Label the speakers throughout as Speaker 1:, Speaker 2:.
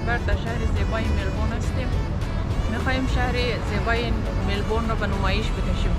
Speaker 1: نفر در شهر زیبای ملبورن هستیم. میخوایم شهر زیبای ملبورن رو به نمایش بکشیم.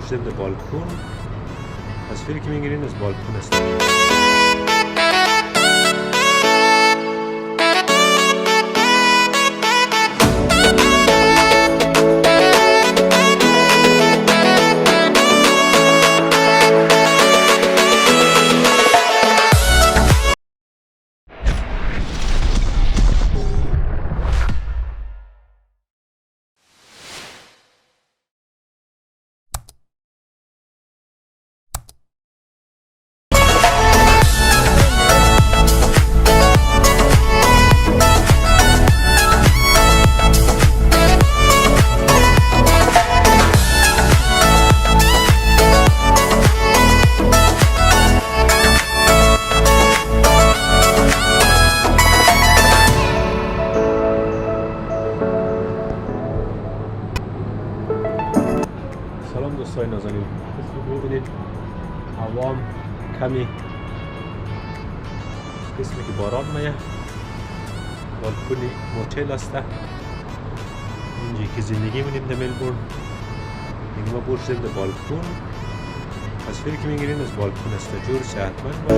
Speaker 2: شدیم به بالکن. تصویری که میگیرین از بالکن است. دوستای نازنین، ببینید هوا کمی قسمی که باران میه. بالکونی موتیل است. اینجا که زندگی می‌کنیم در ملبورن. ما برشیم در بالکون. تصویری که می‌گیرین از بالکون است. جور صحتمند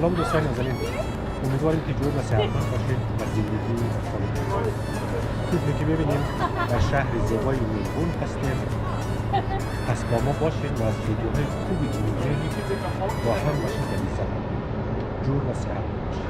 Speaker 2: سلام دوستان نازنین، امیدواریم که جور و صحتمند باشید و زندگی و سلامتی. خوبه که ببینیم در شهر زیبای ملبورن هستیم. پس با ما باشین و از ویدئوهای خوبی که می‌بینید با هم باشین و لذت ببرید. جور و صحت باشید.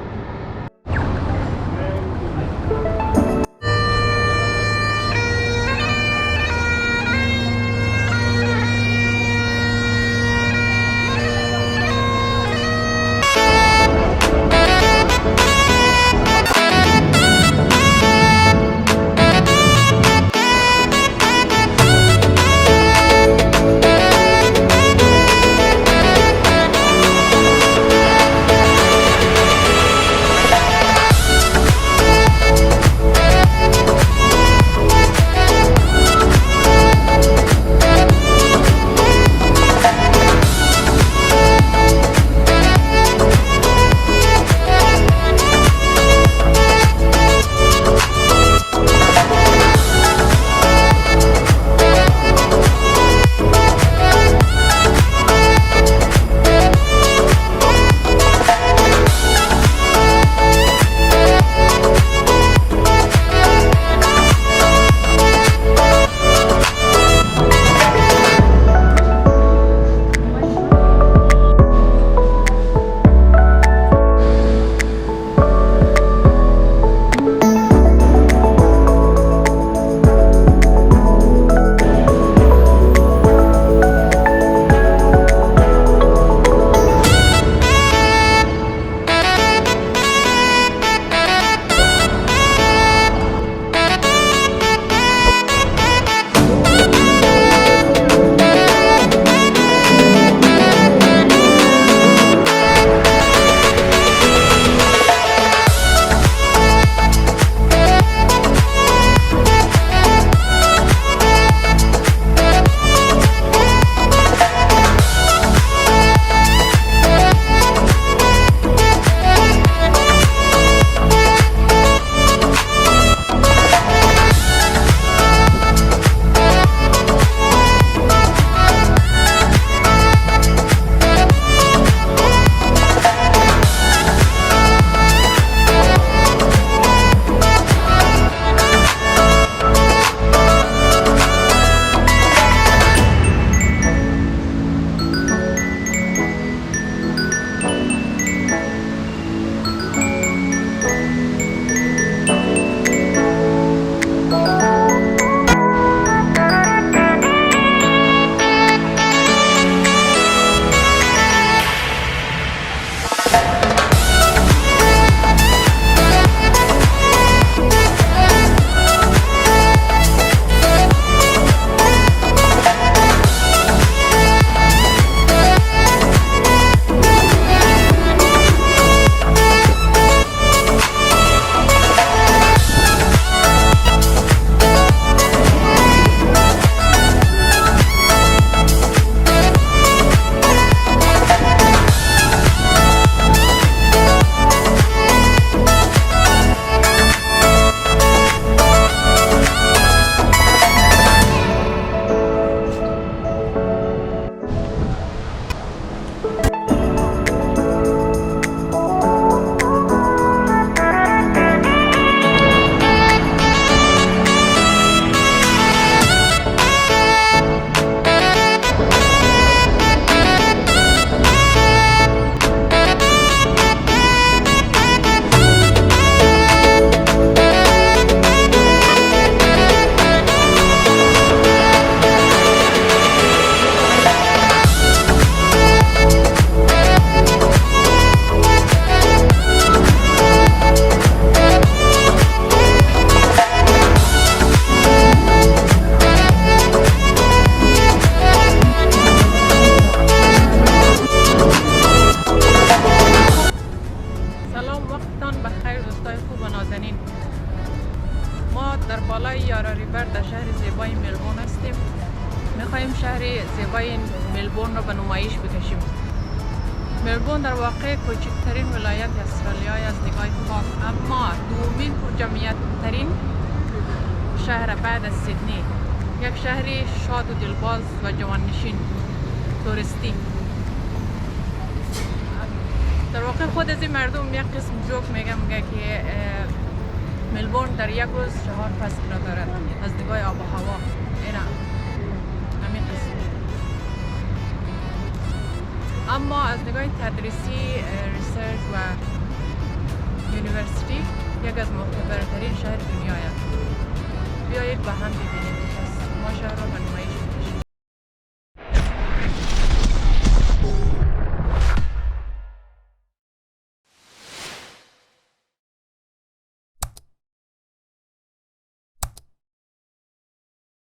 Speaker 1: زیبای ملبورن رو به نمایش بکشیم. ملبورن در واقع کوچکترین ولایت استرالیا از نگاه خاک، اما دومین پرجمعیت ترین شهر بعد از سیدنی، یک شهر شاد و دلباز و جوان نشین توریستی. در واقع طبق خود از این مردم یک قسم جوک میگه که ملبورن در یک روز 4 فصل را دارد از نگاه آب و هوا. اینا همین قسم. اما از نگاه تدریسی، ریسرچ و یونیورسیتی یک از معتبرترین شهر دنیا است. بیایید با هم ببینیم. پس ما شهر را به نمایش